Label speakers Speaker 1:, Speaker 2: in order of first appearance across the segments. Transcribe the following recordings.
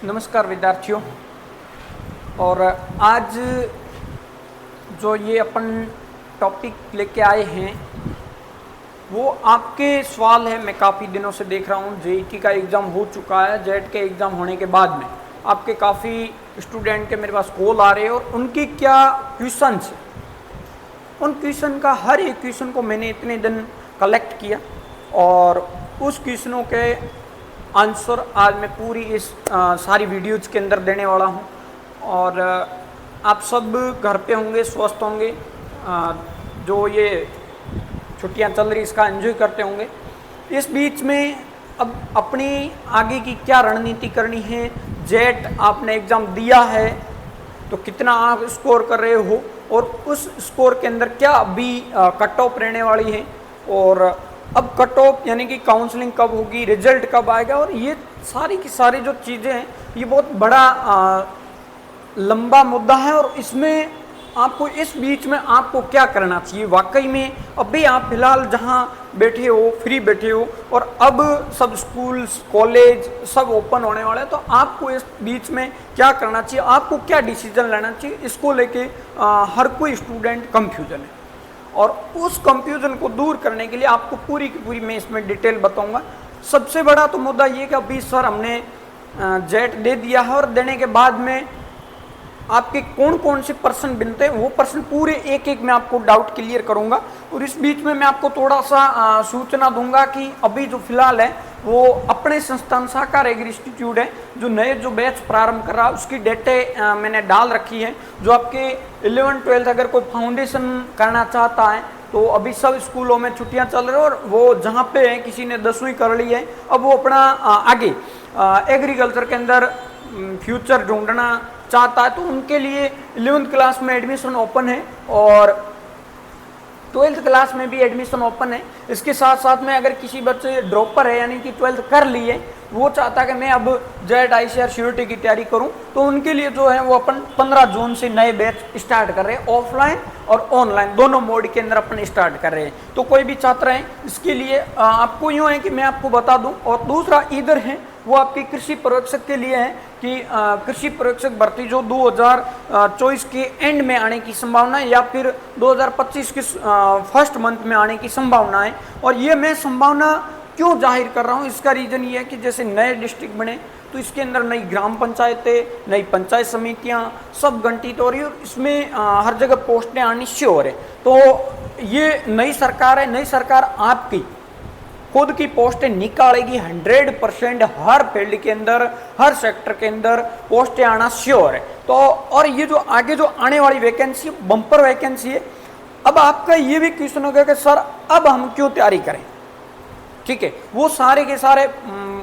Speaker 1: नमस्कार विद्यार्थियों। और आज जो ये अपन टॉपिक लेके आए हैं वो आपके सवाल है। मैं काफ़ी दिनों से देख रहा हूँ, जेईटी का एग्ज़ाम हो चुका है, जेट के एग्ज़ाम होने के बाद में आपके काफ़ी स्टूडेंट के मेरे पास कॉल आ रहे हैं और उनकी क्या क्वेश्चंस, उन क्वेश्चन का हर एक क्वेश्चन को मैंने इतने दिन कलेक्ट किया और उस क्वेश्चनों के आंसर आज मैं पूरी इस सारी वीडियोज के अंदर देने वाला हूं। और आप सब घर पे होंगे, स्वस्थ होंगे, जो ये छुट्टियां चल रही इसका एंजॉय करते होंगे। इस बीच में अब अपनी आगे की क्या रणनीति करनी है। जेट आपने एग्ज़ाम दिया है तो कितना आप स्कोर कर रहे हो और उस स्कोर के अंदर क्या अभी कट ऑफ रहने वाली है, और अब कट ऑफ यानी कि काउंसलिंग कब होगी, रिजल्ट कब आएगा, और ये सारी की सारी जो चीज़ें हैं ये बहुत बड़ा लंबा मुद्दा है। और इसमें आपको इस बीच में आपको क्या करना चाहिए। वाकई में अभी आप फिलहाल जहाँ बैठे हो, फ्री बैठे हो, और अब सब स्कूल्स कॉलेज सब ओपन होने वाले हैं, तो आपको इस बीच में क्या करना चाहिए, आपको क्या डिसीजन लेना चाहिए, इसको लेके हर कोई स्टूडेंट कंफ्यूजन है। और उस कंफ्यूजन को दूर करने के लिए आपको पूरी की पूरी मैं इसमें डिटेल बताऊंगा। सबसे बड़ा तो मुद्दा ये कि अभी सर हमने जेट दे दिया है और देने के बाद में आपके कौन कौन से पर्सन बनते हैं, वो पर्सन पूरे एक एक मैं आपको डाउट क्लियर करूंगा। और इस बीच में मैं आपको थोड़ा सा सूचना दूंगा कि अभी जो फिलहाल है वो अपने संस्थान सहकार एग्री इंस्टीट्यूट है, जो नए जो बैच प्रारंभ कर रहा है उसकी डेटे मैंने डाल रखी है। जो आपके 11th-12th अगर कोई फाउंडेशन करना चाहता है तो अभी सब स्कूलों में छुट्टियां चल रही है, और वो जहाँ पे है किसी ने 10वीं कर ली है, अब वो अपना आगे एग्रीकल्चर के अंदर फ्यूचर ढूंढना चाहता है तो उनके लिए 11th क्लास में एडमिशन ओपन है और 12th क्लास में भी एडमिशन ओपन है। इसके साथ साथ में अगर किसी बच्चे ड्रॉपर है यानी कि 12th कर लिए, वो चाहता है कि मैं अब जेट आईसीआर सीयूईटी की तैयारी करूं, तो उनके लिए जो है वो अपन 15 जून से नए बैच स्टार्ट कर रहे हैं। ऑफलाइन और ऑनलाइन दोनों मोड के अंदर अपन स्टार्ट कर रहे हैं। तो कोई भी छात्र है इसके लिए आपको यूँ है कि मैं आपको बता दूँ। और दूसरा इधर है वो आपकी कृषि पर्यवेक्षक के लिए है कि कृषि पर्यवेक्षक भर्ती जो 2024 के एंड में आने की संभावना है या फिर 2025 के फर्स्ट मंथ में आने की संभावना है। और ये मैं संभावना क्यों जाहिर कर रहा हूँ, इसका रीज़न ये है कि जैसे नए डिस्ट्रिक्ट बने तो इसके अंदर नई ग्राम पंचायतें, नई पंचायत समितियाँ सब गठित हो रही है और इसमें हर जगह पोस्टें आनी श्योर है। तो ये नई सरकार है, नई सरकार आपकी खुद की पोस्टें निकालेगी 100%। हर फील्ड के अंदर, हर सेक्टर के अंदर पोस्टें आना श्योर है। तो और ये जो आगे जो आने वाली वैकेंसी बम्पर वैकेंसी है। अब आपका ये भी क्वेश्चन होगा कि सर अब हम क्यों तैयारी करें। ठीक है, वो सारे के सारे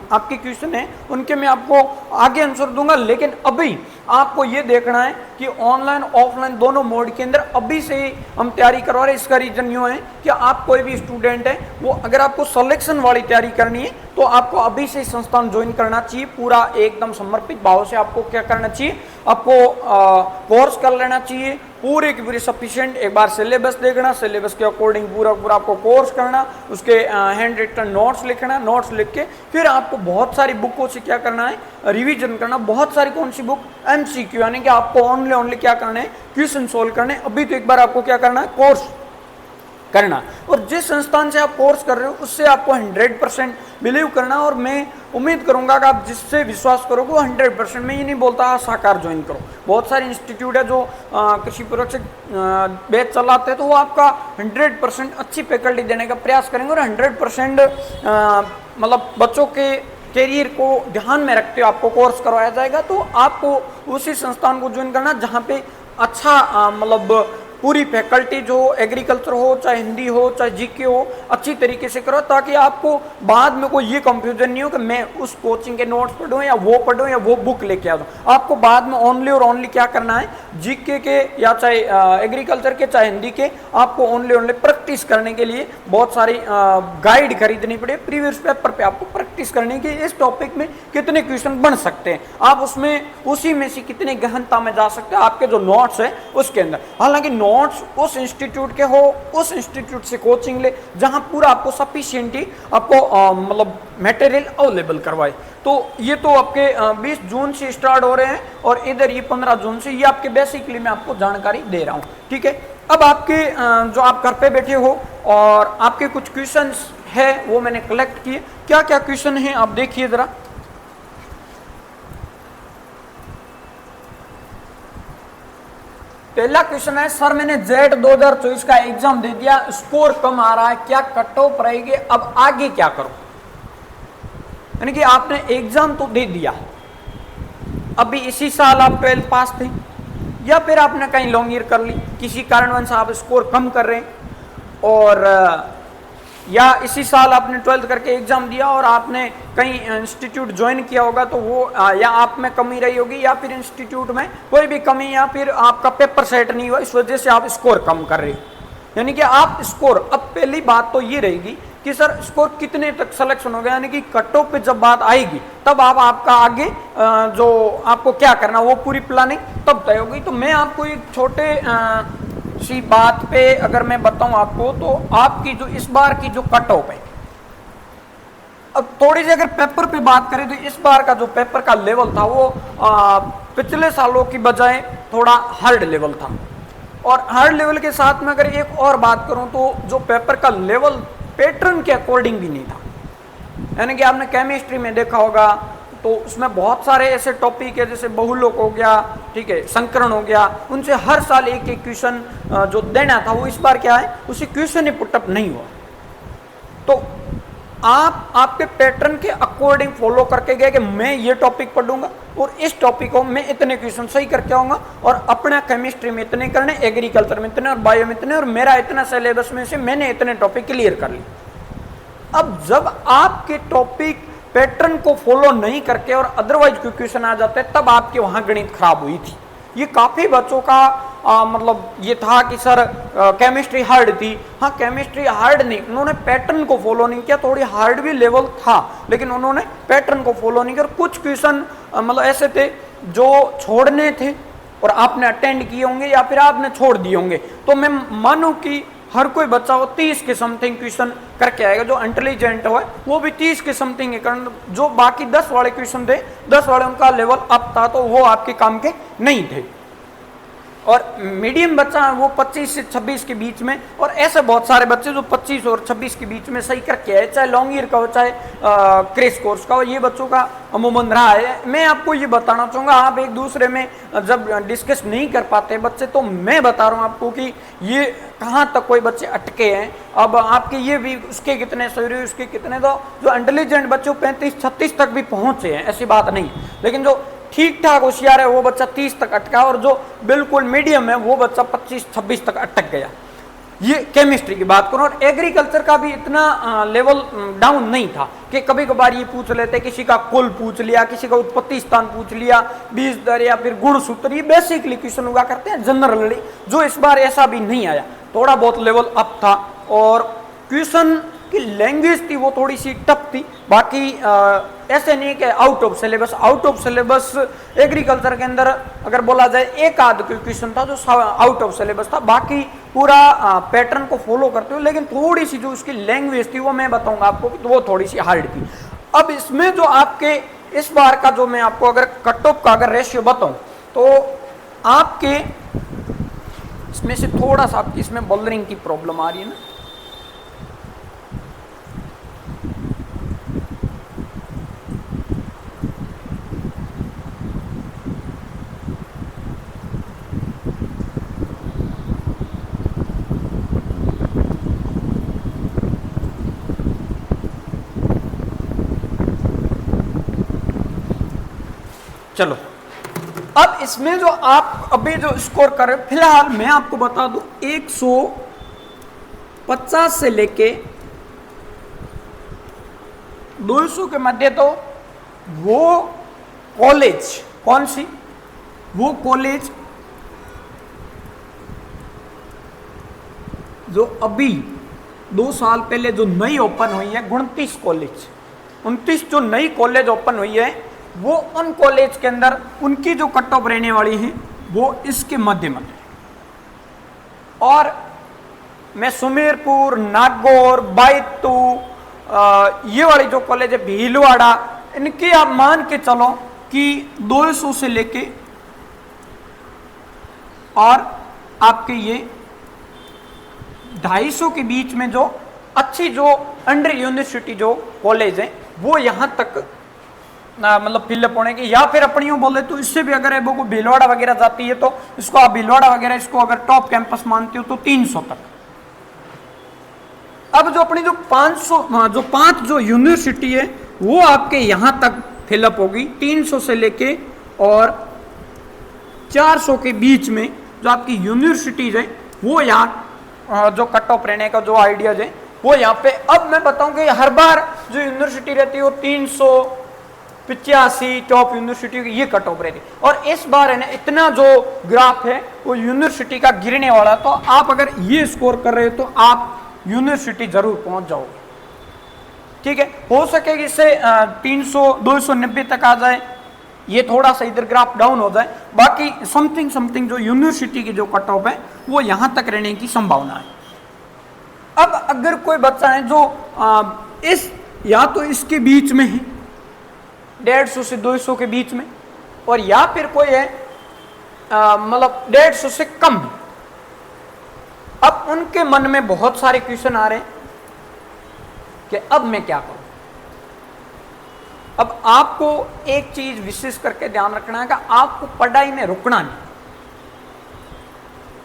Speaker 1: आपके क्वेश्चन हैं, उनके मैं आपको आगे आंसर दूंगा। लेकिन अभी आपको ये देखना है कि ऑनलाइन ऑफलाइन दोनों मोड के अंदर अभी से ही हम तैयारी करवा रहे हैं। इसका रीजन यूँ है कि आप कोई भी स्टूडेंट है वो अगर आपको सिलेक्शन वाली तैयारी करनी है तो आपको अभी से संस्थान ज्वाइन करना चाहिए। पूरा एकदम समर्पित भाव से आपको क्या करना चाहिए, आपको कोर्स कर लेना चाहिए पूरे की पूरी सफिशिएंट। एक बार सिलेबस देखना, सिलेबस के अकॉर्डिंग पूरा पूरा आपको कोर्स करना, उसके हैंड रिटन नोट्स लिखना, नोट्स लिख के फिर आपको बहुत सारी बुकों से क्या करना है, रिवीजन करना। बहुत सारी कौन सी बुक, एमसीक्यू, यानी कि आपको ओनली क्या करना है, क्वेश्चन सोल्व करने। अभी तो एक बार आपको क्या करना है, कोर्स करना। और जिस संस्थान से आप कोर्स कर रहे हो उससे आपको 100% बिलीव करना। और मैं उम्मीद करूंगा कि आप जिससे विश्वास करोगे वो 100%। मैं ये नहीं बोलता साकार ज्वाइन करो, बहुत सारे इंस्टीट्यूट है जो कृषि पर्यवेक्षक बैच चलाते हैं तो वो आपका 100% अच्छी फैकल्टी देने का प्रयास करेंगे और 100% मतलब बच्चों के कैरियर को ध्यान में रखते हुए आपको कोर्स करवाया जाएगा। तो आपको उसी संस्थान को ज्वाइन करना जहाँ पे अच्छा मतलब पूरी फैकल्टी जो एग्रीकल्चर हो, चाहे हिंदी हो, चाहे जीके हो, अच्छी तरीके से करो, ताकि आपको बाद में कोई ये कंफ्यूजन नहीं हो कि मैं उस कोचिंग के नोट्स पढ़ूं या वो बुक लेके आ दूं। आपको बाद में ओनली और ओनली क्या करना है, जीके के या चाहे एग्रीकल्चर के चाहे हिंदी के, आपको ओनली प्रैक्टिस करने के लिए बहुत सारी गाइड खरीदनी पड़े। प्रीवियस पेपर पे आपको प्रैक्टिस करने के इस टॉपिक में कितने क्वेश्चन बन सकते हैं, आप उसमें उसी में से कितने गहनता में जा सकते हैं आपके जो नोट्स है उसके अंदर। हालांकि नोट्स उस इंस्टीट्यूट के हो, उस इंस्टीट्यूट से कोचिंग ले जहां पूरा आपको सफिशिएंटली आपको मतलब मटेरियल अवेलेबल करवाए। तो ये तो आपके 20 जून से स्टार्ट हो रहे हैं और इधर ये 15 जून से, ये आपके बेसिकली मैं आपको जानकारी दे रहा हूँ, ठीक है। अब आपके जो आप घर पे बैठे हो और आपके कुछ क्वेश्चंस है वो मैंने कलेक्ट किए। क्या क्या क्वेश्चन है आप देखिए जरा। पहला क्वेश्चन है, सर मैंने जेट 2024 का एग्जाम दे दिया, स्कोर कम आ रहा है, क्या कट ऑफ रहेगी, अब आगे क्या करूं। यानी कि आपने एग्जाम तो दे दिया, अभी इसी साल आप 12 पास थे या फिर आपने कहीं लॉन्ग ईयर कर ली, किसी कारणवश आप स्कोर कम कर रहे हैं, और या इसी साल आपने 12th करके एग्जाम दिया और आपने कहीं इंस्टीट्यूट ज्वाइन किया होगा तो वो या आप में कमी रही होगी या फिर इंस्टीट्यूट में कोई भी कमी, या फिर आपका पेपर सेट नहीं हुआ, इस वजह से आप स्कोर कम कर रहे हो। यानी कि आप स्कोर, अब पहली बात तो ये रहेगी कि सर स्कोर कितने तक सिलेक्शन हो गया, यानी कि कट ऑफ पे जब बात आएगी तब आप आपका आगे जो आपको क्या करना वो पूरी प्लानिंग तब तय होगी। तो मैं आपको एक छोटे सी बात पे अगर मैं बताऊं आपको, तो आपकी जो इस बार की जो कट ऑफ है, अब थोड़ी सी अगर पेपर पे बात करें तो इस बार का जो पेपर का लेवल था वो पिछले सालों की बजाय थोड़ा हार्ड लेवल था। और हार्ड लेवल के साथ में अगर एक और बात करूं तो जो पेपर का लेवल पैटर्न के अकॉर्डिंग भी नहीं था। यानी कि आपने केमिस्ट्री में देखा होगा तो उसमें बहुत सारे ऐसे टॉपिक है, जैसे बहुलोक हो गया, ठीक है, संकरण हो गया, उनसे हर साल एक एक क्वेश्चन जो देना था वो इस बार क्या है, उसी क्वेश्चन ही पुटअप नहीं हुआ। तो आप आपके पैटर्न के अकॉर्डिंग फॉलो करके गए कि मैं ये टॉपिक पढ़ूंगा और इस टॉपिक को मैं इतने क्वेश्चन सही करके आऊंगा, और अपना केमिस्ट्री में इतने करने, एग्रीकल्चर में इतने और बायो में इतने, और मेरा इतना सिलेबस में से मैंने इतने टॉपिक क्लियर कर लिए। अब जब आपके टॉपिक पैटर्न को फॉलो नहीं करके और अदरवाइज क्वेश्चन आ जाते हैं, तब आपके वहां गणित खराब हुई थी। ये काफी बच्चों का मतलब ये था कि सर केमिस्ट्री हार्ड थी। हाँ, केमिस्ट्री हार्ड नहीं, उन्होंने पैटर्न को फॉलो नहीं किया, थोड़ी हार्ड भी लेवल था लेकिन उन्होंने पैटर्न को फॉलो नहीं किया। और कुछ क्वेश्चन मतलब ऐसे थे जो छोड़ने थे और आपने अटेंड किए होंगे या फिर आपने छोड़ दिए होंगे। तो मैं मानूं कि हर कोई बच्चा वो 30 के समथिंग क्वेश्चन करके आएगा, जो इंटेलिजेंट हो वो भी 30 के समथिंग है, कारण जो बाकी 10 वाले क्वेश्चन थे, 10 वाले उनका लेवल अप था तो वो आपके काम के नहीं थे। और मीडियम बच्चा है वो 25 से 26 के बीच में, और ऐसे बहुत सारे बच्चे जो 25 और 26 के बीच में सही करके आए, चाहे लॉन्ग ईयर का हो चाहे क्रैश कोर्स का हो, ये बच्चों का अमूमन रहा है। मैं आपको ये बताना चाहूँगा, आप एक दूसरे में जब डिस्कस नहीं कर पाते बच्चे, तो मैं बता रहा हूँ आपको कि ये कहाँ तक कोई बच्चे अटके हैं। अब आपके ये भी उसके कितने सही रहे, उसके कितने, तो जो इंटेलिजेंट बच्चे 35-36 तक भी पहुँचे हैं, ऐसी बात नहीं। लेकिन जो ठीक ठाक होशियार है वो बच्चा 30 तक अटका, और जो बिल्कुल मीडियम है वो बच्चा 25-26 तक अटक गया। ये केमिस्ट्री की बात करूं। और एग्रीकल्चर का भी इतना लेवल डाउन नहीं था कि कभी कभार ये पूछ लेते, किसी का कुल पूछ लिया, किसी का उत्पत्ति स्थान पूछ लिया, बीज दर या फिर गुण सूत्र, ये बेसिकली क्वेश्चन हुआ करते हैं जनरली, जो इस बार ऐसा भी नहीं आया, थोड़ा बहुत लेवल अप था। और क्वेश्चन की लैंग्वेज थी वो थोड़ी सी टफ थी, बाकी ऐसे नहीं कि आउट ऑफ सिलेबस एग्रीकल्चर के अंदर अगर बोला जाए एक आध क्वेश्चन था जो आउट ऑफ सिलेबस था, बाकी पूरा पैटर्न को फॉलो करते हुए, लेकिन थोड़ी सी जो उसकी लैंग्वेज थी वो मैं बताऊंगा आपको कि वो थोड़ी सी हार्ड थी। अब इसमें जो आपके इस बार का जो मैं आपको अगर कट ऑफ का अगर रेशियो बताऊं तो आपके इसमें से थोड़ा सा आपकी इसमें बॉलरिंग की प्रॉब्लम आ रही है ना, चलो। अब इसमें जो आप अभी जो स्कोर कर रहे, फिलहाल मैं आपको बता दूं 150 से लेके 200 के मध्य, तो वो कॉलेज कौन सी, वो कॉलेज जो अभी 2 साल पहले जो नई ओपन हुई है 29 कॉलेज, 29 जो नई कॉलेज ओपन हुई है, वो उन कॉलेज के अंदर उनकी जो कट ऑफ रहने वाली है वो इसके मध्य में, और मैं सुमेरपुर, नागौर, बायतू, ये वाले जो कॉलेज है, भीलवाड़ा, इनके आप मान के चलो कि 200 से लेके और आपके ये 250 के बीच में जो अच्छी जो अंडर यूनिवर्सिटी जो कॉलेज है वो यहां तक मतलब फिलअप होने की, या फिर अपनी बोले तो इससे भी अगर वो भीलवाड़ा वगैरह जाती है तो इसको आप भीलवाड़ा वगैरह इसको अगर टॉप कैंपस मानते हो तो 300 तक। अब जो अपनी जो 5 जो यूनिवर्सिटी है वो आपके यहां तक फिलअप होगी, 300 से लेके और 400 के बीच में जो आपकी यूनिवर्सिटीज है वो यहाँ जो कट ऑफ रहने का जो आइडियाज है वो यहाँ पे। अब मैं बताऊं कि हर बार जो यूनिवर्सिटी रहती है वो 385 टॉप यूनिवर्सिटी की ये कट ऑफ रहती है, और इस बार है ना इतना जो ग्राफ है वो यूनिवर्सिटी का गिरने वाला, तो आप अगर ये स्कोर कर रहे हो तो आप यूनिवर्सिटी जरूर पहुंच जाओगे। ठीक है, हो सके कि इससे 290 तक आ जाए, ये थोड़ा सा इधर ग्राफ डाउन हो जाए, बाकी समथिंग जो यूनिवर्सिटी की जो कट ऑफ है वो यहां तक रहने की संभावना है। अब अगर कोई बच्चा है जो इस या तो इसके बीच में है 150 से 200 के बीच में, और या फिर कोई है मतलब 150 से कम है, अब उनके मन में बहुत सारे क्वेश्चन आ रहे हैं कि अब मैं क्या करूं। अब आपको एक चीज विशेष करके ध्यान रखना है कि आपको पढ़ाई में रुकना नहीं।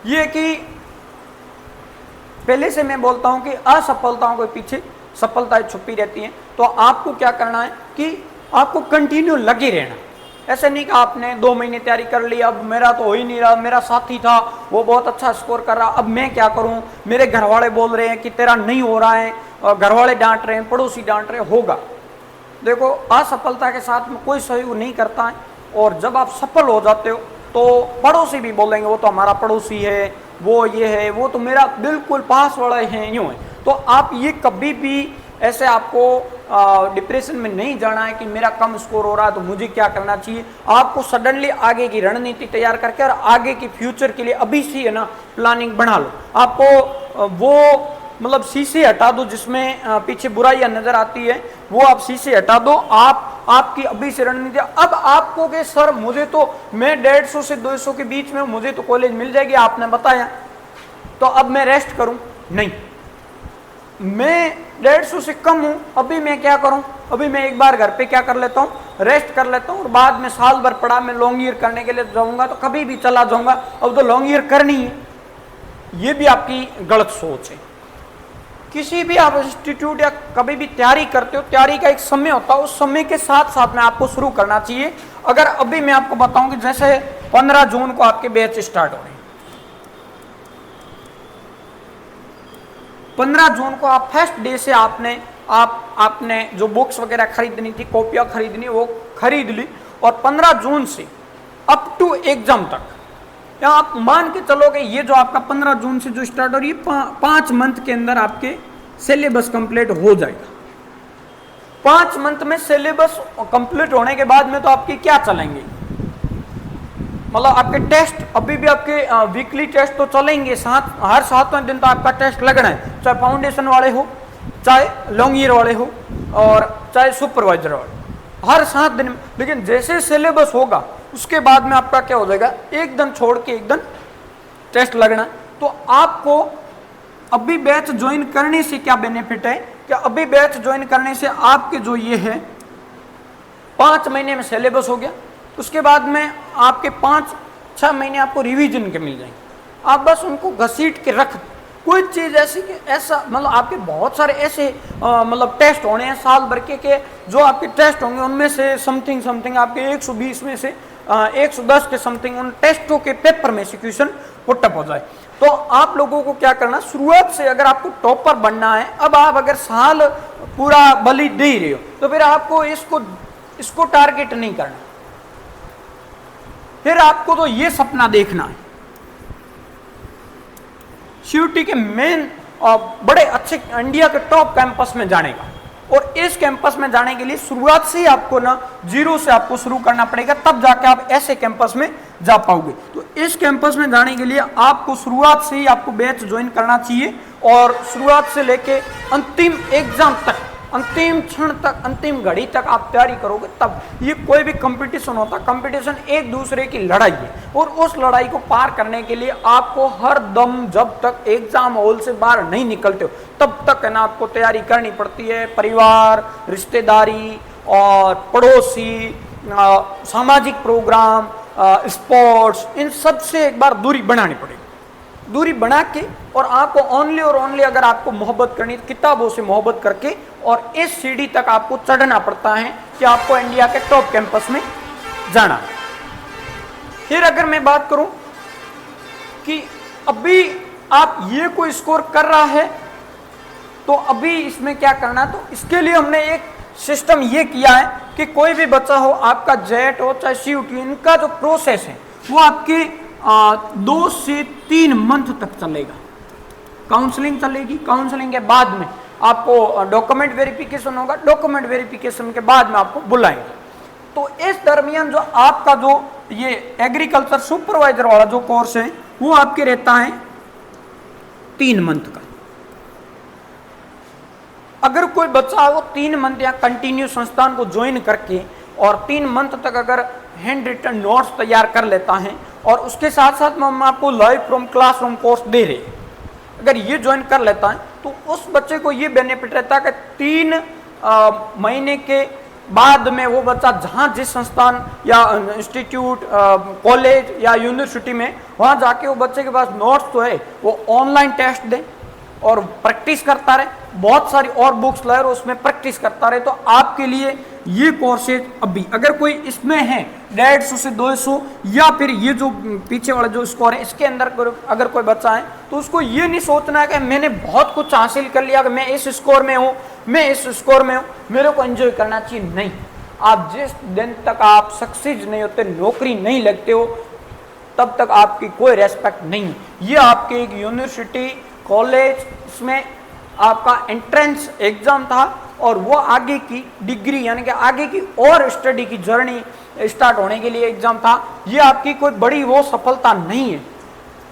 Speaker 1: ये कि पहले से मैं बोलता हूं कि असफलताओं के पीछे सफलताएं छुपी रहती हैं, तो आपको क्या करना है कि आपको कंटिन्यू लगे रहना। ऐसे नहीं कि आपने 2 महीने तैयारी कर ली, अब मेरा तो हो ही नहीं रहा, मेरा साथी था वो बहुत अच्छा स्कोर कर रहा, अब मैं क्या करूं, मेरे घर वाले बोल रहे हैं कि तेरा नहीं हो रहा है, घर वाले डांट रहे हैं, पड़ोसी डांट रहे हैं, होगा। देखो, असफलता के साथ में कोई सहयोग नहीं करता है, और जब आप सफल हो जाते हो तो पड़ोसी भी बोलेंगे वो तो हमारा पड़ोसी है, वो ये है, वो तो मेरा बिल्कुल पास वाला है, यूं है। तो आप ये कभी भी ऐसे आपको डिप्रेशन में नहीं जाना है कि मेरा कम स्कोर हो रहा है तो मुझे क्या करना चाहिए। आपको सडनली आगे की रणनीति तैयार करके और आगे की फ्यूचर के लिए अभी से है ना प्लानिंग बना लो। आपको वो मतलब शीशे हटा दो जिसमें पीछे बुराइयां नजर आती है, वो आप शीशे हटा दो। आपकी अभी से रणनीति। अब आपको के सर मुझे तो मैं 150 से 200 के बीच में मुझे तो कॉलेज मिल जाएगी, आपने बताया, तो अब मैं रेस्ट करूं? नहीं, मैं 150 से कम हूं, अभी मैं क्या करूं, अभी मैं एक बार घर पे क्या कर लेता हूं, रेस्ट कर लेता हूं, और बाद में साल भर पढ़ा मैं लॉन्ग ईयर करने के लिए जाऊंगा तो कभी भी चला जाऊंगा, अब तो लॉन्ग ईयर करनी है। ये भी आपकी गलत सोच है। किसी भी आप इंस्टीट्यूट या कभी भी तैयारी करते हो, तैयारी का एक समय होता है, उस समय के साथ साथ में आपको शुरू करना चाहिए। अगर अभी मैं आपको बताऊं कि जैसे 15 जून को आपके बैच स्टार्ट हो रहे हैं, 15 जून को आप फर्स्ट डे से आपने जो बुक्स वगैरह खरीदनी थी, कॉपियां खरीदनी, वो खरीद ली, और 15 जून से अप टू एग्जाम तक, या आप मान के चलो कि ये जो आपका 15 जून से जो स्टार्ट हो रही है 5 मंथ के अंदर आपके सिलेबस कंप्लीट हो जाएगा। 5 मंथ में सिलेबस कंप्लीट होने के बाद में तो आपकी क्या चलेंगे, मतलब आपके टेस्ट, अभी भी आपके वीकली टेस्ट तो चलेंगे, हर 7वें दिन तो आपका टेस्ट लगना है, चाहे फाउंडेशन वाले हो, चाहे लॉन्ग ईयर वाले हो, और चाहे सुपरवाइजर वाले, हर 7 दिन में। लेकिन जैसे सिलेबस होगा उसके बाद में आपका क्या हो जाएगा, एक दिन छोड़ के एक दिन टेस्ट लगना। तो आपको अभी बैच ज्वाइन करने से क्या बेनिफिट है कि अभी बैच ज्वाइन करने से आपके जो ये है 5 महीने में सिलेबस हो गया, उसके बाद में आपके 5-6 महीने आपको रिवीजन के मिल जाएंगे। आप बस उनको घसीट के रख, कोई चीज़ ऐसी कि ऐसा मतलब आपके बहुत सारे ऐसे मतलब टेस्ट होने हैं साल भर के जो आपके टेस्ट होंगे उनमें से समथिंग आपके 120 में से 110 के समथिंग उन टेस्टों के पेपर में से क्वेश्चन पुटअप हो जाए। तो आप लोगों को क्या करना, शुरुआत से अगर आपको टॉपर बनना है, अब आप अगर साल पूरा बलि दे ही रहे हो तो फिर आपको इसको टारगेट नहीं करना, फिर आपको तो ये सपना देखना है सीयूटी के मेन और बड़े अच्छे इंडिया के टॉप कैंपस में जाने का, और इस कैंपस में जाने के लिए शुरुआत से ही आपको ना जीरो से आपको शुरू करना पड़ेगा, तब जाके आप ऐसे कैंपस में जा पाओगे। तो इस कैंपस में जाने के लिए आपको शुरुआत से ही आपको बैच ज्वाइन करना चाहिए और शुरुआत से लेके अंतिम एग्जाम तक, अंतिम क्षण तक, अंतिम घड़ी तक आप तैयारी करोगे तब। ये कोई भी कंपटीशन होता, कंपटीशन एक दूसरे की लड़ाई है और उस लड़ाई को पार करने के लिए आपको हर दम, जब तक एग्जाम हॉल से बाहर नहीं निकलते हो तब तक है ना आपको तैयारी करनी पड़ती है। परिवार, रिश्तेदारी और पड़ोसी, सामाजिक प्रोग्राम, स्पोर्ट्स, इन सब से एक बार दूरी बनानी पड़ेगी। दूरी बना के और आपको ओनली और ओनली अगर आपको मोहब्बत करनी है किताबों से मोहब्बत करके और इस सीढ़ी तक आपको चढ़ना पड़ता है कि आपको इंडिया के टॉप कैंपस में जाना। फिर अगर मैं बात करूं कि अभी आप ये कोई स्कोर कर रहा है तो अभी इसमें क्या करना, तो इसके लिए हमने एक सिस्टम ये किया है कि कोई भी बच्चा हो, आपका जेट हो चाहे CUT, इनका जो प्रोसेस है वो आपके 2 से 3 मंथ तक चलेगा। काउंसलिंग चलेगी, काउंसलिंग के बाद में आपको डॉक्यूमेंट वेरिफिकेशन होगा, डॉक्यूमेंट वेरिफिकेशन के बाद में आपको बुलाएंगे। तो इस दरमियान जो आपका जो ये एग्रीकल्चर सुपरवाइजर वाला जो कोर्स है वो आपके रहता है 3 मंथ का। अगर कोई बच्चा वो 3 मंथ या कंटिन्यू संस्थान को ज्वाइन करके और 3 मंथ तक अगर हैंड रिटन नोट्स तैयार कर लेता है और उसके साथ साथ में हम आपको लाइव फ्रॉम क्लासरूम कोर्स दे रहे हैं, अगर ये ज्वाइन कर लेता है तो उस बच्चे को ये बेनिफिट रहता है कि 3 महीने के बाद में वो बच्चा जहाँ जिस संस्थान या इंस्टीट्यूट, कॉलेज या यूनिवर्सिटी में वहाँ जाके वो बच्चे के पास नोट्स तो है वो ऑनलाइन टेस्ट दे और प्रैक्टिस करता रहे, बहुत सारी और बुक्स लाए और उसमें प्रैक्टिस करता रहे। तो आपके लिए ये कोर्सेज अभी अगर कोई इसमें है 150 से 200 या फिर ये जो पीछे वाला जो स्कोर है इसके अंदर अगर कोई बच्चा है तो उसको ये नहीं सोचना है कि मैंने बहुत कुछ हासिल कर लिया, कि मैं इस स्कोर में हूँ, मैं इस स्कोर में हूँ, मेरे को एंजॉय करना चाहिए। नहीं, आप जिस दिन तक आप सक्सेस नहीं होते, नौकरी नहीं लगते हो, तब तक आपकी कोई रेस्पेक्ट नहीं है। ये आपके एक यूनिवर्सिटी, कॉलेज, इसमें आपका एंट्रेंस एग्जाम था और वो आगे की डिग्री यानी कि आगे की और स्टडी की जर्नी स्टार्ट होने के लिए एग्जाम था। ये आपकी कोई बड़ी वो सफलता नहीं है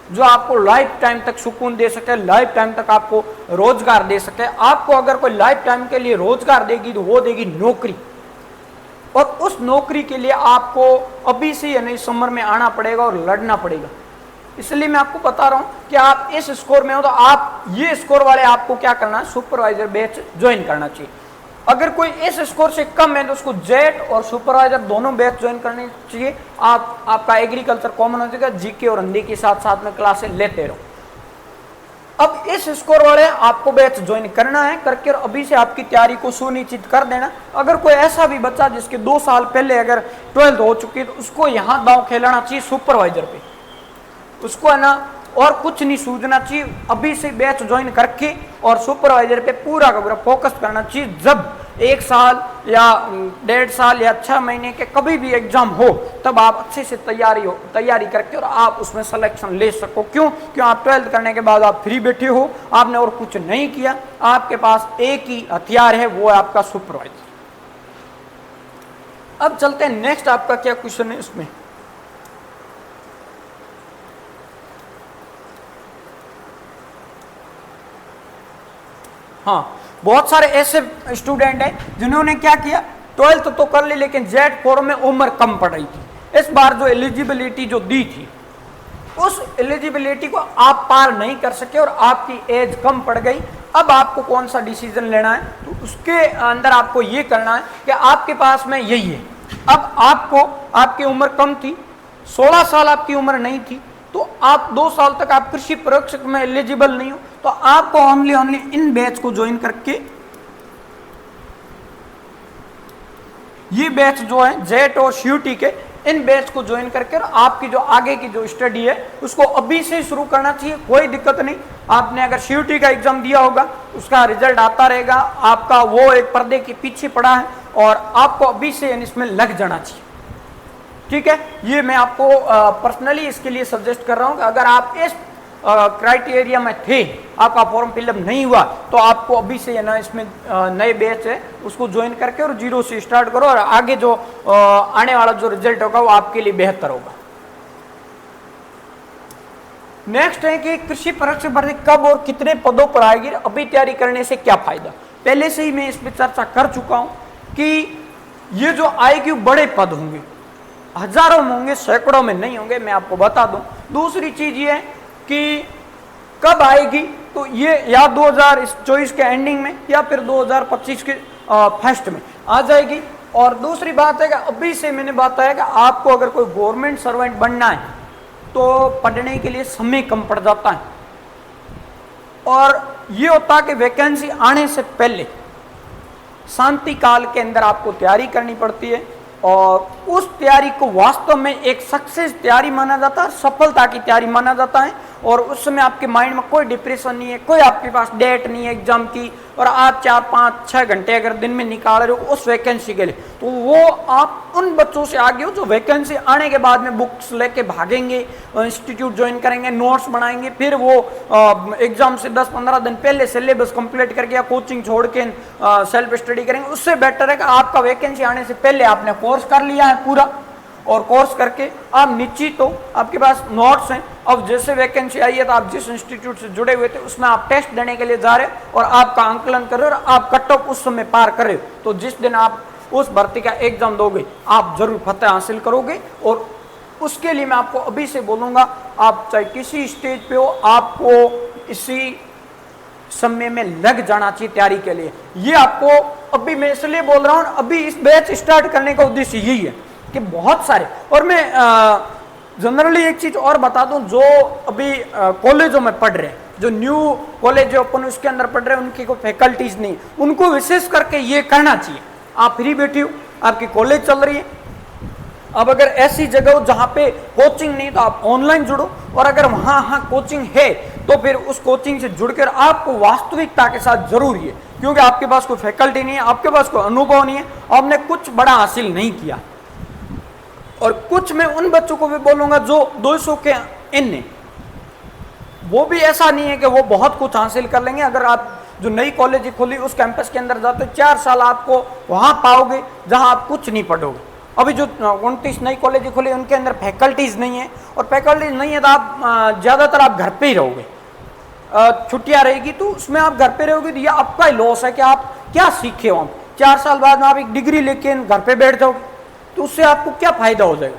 Speaker 1: जो आपको लाइफ टाइम तक सुकून दे सके, लाइफ टाइम तक आपको रोजगार दे सके। आपको अगर कोई लाइफ टाइम के लिए रोजगार देगी तो वो देगी नौकरी, और उस नौकरी के लिए आपको अभी से यानी समर में आना पड़ेगा और लड़ना पड़ेगा। इसलिए मैं आपको बता रहा हूं कि आप इस स्कोर में हो तो आप ये स्कोर वाले आपको क्या करना है, सुपरवाइजर बैच ज्वाइन करना चाहिए। अगर कोई इस स्कोर से कम है तो उसको जेट और सुपरवाइजर दोनों बैच ज्वाइन करनी चाहिए। आपका एग्रीकल्चर कॉमन हो जाएगा, जीके और हिंदी के साथ साथ में क्लासेस लेते रहो। अब इस स्कोर वाले आपको बैच ज्वाइन करना है, करके अभी से आपकी तैयारी को सुनिश्चित कर देना। अगर कोई ऐसा भी बच्चा जिसके 2 साल पहले अगर 12th हो चुकी है तो उसको यहाँ दांव खेलना चाहिए सुपरवाइजर पे, उसको है ना और कुछ नहीं सूझना चाहिए। अभी से बैच ज्वाइन करके और सुपरवाइजर पे पूरा का पूरा फोकस करना चाहिए। जब 1 साल या 1.5 साल या 6 महीने के कभी भी एग्जाम हो तब आप अच्छे से तैयारी करके और आप उसमें सिलेक्शन ले सको। क्यों? आप 12th करने के बाद आप फ्री बैठे हो, आपने और कुछ नहीं किया, आपके पास एक ही हथियार है, वो है आपका सुपरवाइजर। अब चलते हैं नेक्स्ट, आपका क्या क्वेश्चन है इसमें। हाँ, बहुत सारे ऐसे स्टूडेंट हैं जिन्होंने क्या किया, 12th तो कर ली लेकिन जेट फॉर्म में उम्र कम पड़ रही थी। इस बार जो एलिजिबिलिटी जो दी थी उस एलिजिबिलिटी को आप पार नहीं कर सके और आपकी एज कम पड़ गई। अब आपको कौन सा डिसीजन लेना है, तो उसके अंदर आपको ये करना है कि आपके पास में यही है। अब आपको, आपकी उम्र कम थी, 16 साल आपकी उम्र नहीं थी, तो आप 2 साल तक आप कृषि प्रशिक्षक में एलिजिबल नहीं हो, तो आपको ओनली इन बैच को ज्वाइन करके, ये बैच जो है जेट और CUT के, इन बैच को ज्वाइन करके और आपकी जो आगे की जो स्टडी है उसको अभी से शुरू करना चाहिए। कोई दिक्कत नहीं, आपने अगर CUT का एग्जाम दिया होगा उसका रिजल्ट आता रहेगा, आपका वो एक पर्दे के पीछे पड़ा है और आपको अभी से इसमें लग जाना चाहिए। ठीक है, ये मैं आपको पर्सनली इसके लिए सजेस्ट कर रहा हूं कि अगर आप इस क्राइटेरिया में थे, आपका फॉर्म फिलअप नहीं हुआ, तो आपको अभी से है ना इसमें नए बैच है उसको ज्वाइन करके और 0 से स्टार्ट करो और आगे जो आने वाला जो रिजल्ट होगा वो आपके लिए बेहतर होगा। नेक्स्ट है कि कृषि परीक्षा भर्ती कब और कितने पदों पर आएगी, अभी तैयारी करने से क्या फायदा। पहले से ही मैं इस पर चर्चा कर चुका हूं कि ये जो आएगी बड़े पद होंगे, हजारों में होंगे, सैकड़ों में नहीं होंगे, मैं आपको बता दूं। दूसरी चीज ये है कि कब आएगी, तो ये या 2024 के एंडिंग में या फिर 2025 के फर्स्ट में आ जाएगी। और दूसरी बात है कि अभी से मैंने बताया कि आपको अगर कोई गवर्नमेंट सर्वेंट बनना है तो पढ़ने के लिए समय कम पड़ जाता है, और ये होता है कि वैकेंसी आने से पहले शांति काल के अंदर आपको तैयारी करनी पड़ती है, और उस तैयारी को वास्तव में एक सक्सेस तैयारी माना जाता है, सफलता की तैयारी माना जाता है। और उस समय आपके माइंड में कोई डिप्रेशन नहीं है, कोई आपके पास डेट नहीं है एग्जाम की, और आप 4, 5, 6 घंटे अगर दिन में निकाल रहे हो उस वैकेंसी के लिए, तो वो आप उन बच्चों से आगे हो जो वैकेंसी आने के बाद में बुक्स लेके भागेंगे, इंस्टीट्यूट ज्वाइन करेंगे, नोट्स बनाएंगे, फिर वो एग्जाम से 10-15 दिन पहले सिलेबस कंप्लीट करके या कोचिंग छोड़ के सेल्फ स्टडी करेंगे। उससे बेटर है कि आपका वैकेंसी आने से पहले आपने कोर्स कर लिया है पूरा, और कोर्स करके आप निश्चित हो, आपके पास नोट्स हैं, अब जैसे वैकेंसी आई है तो आप जिस इंस्टीट्यूट से जुड़े हुए थे उसमें आप टेस्ट देने के लिए जा रहे हो और आपका आंकलन कर रहे हो और आप कट ऑफ उस समय पार कर रहे हो, तो जिस दिन आप उस भर्ती का एग्जाम दोगे आप जरूर फतेह हासिल करोगे। और उसके लिए मैं आपको अभी से बोलूंगा, आप चाहे किसी स्टेज पे हो, आपको इसी समय में लग जाना चाहिए तैयारी के लिए। ये आपको अभी मैं इसलिए बोल रहा हूं, अभी इस बैच स्टार्ट करने का उद्देश्य यही है कि बहुत सारे, और मैं जनरली एक चीज और बता दूं, जो अभी कॉलेजों में पढ़ रहे हैं, जो न्यू कॉलेज ओपन उसके अंदर पढ़ रहे हैं, उनकी कोई फैकल्टीज नहीं, उनको विशेष करके ये करना चाहिए। आप फ्री बैठे हो, आपकी कॉलेज चल रही है, अब अगर ऐसी जगह हो जहां पे कोचिंग नहीं तो आप ऑनलाइन जुड़ो, और अगर वहां कोचिंग है तो फिर उस कोचिंग से जुड़कर आपको वास्तविकता के साथ जरूरी है, क्योंकि आपके पास कोई फैकल्टी नहीं है, आपके पास कोई अनुभव नहीं है, आपने कुछ बड़ा हासिल नहीं किया। और कुछ मैं उन बच्चों को भी बोलूंगा जो 200 के इन ने, वो भी ऐसा नहीं है कि वो बहुत कुछ हासिल कर लेंगे। अगर आप जो नई कॉलेज खुली उस कैंपस के अंदर जाते हो, 4 साल आपको वहां पाओगे जहां आप कुछ नहीं पढ़ोगे। अभी जो 29 नई कॉलेज खुली उनके अंदर फैकल्टीज नहीं है, और फैकल्टीज नहीं है तो आप ज्यादातर आप घर पे ही रहोगे, छुट्टियां रहेगी तो उसमें आप घर पे रहोगे, तो ये आपका ही लॉस है कि आप क्या सीखे हो। 4 साल बाद में आप एक डिग्री लेके घर पे बैठ जाओगे तो उससे आपको क्या फायदा हो जाएगा।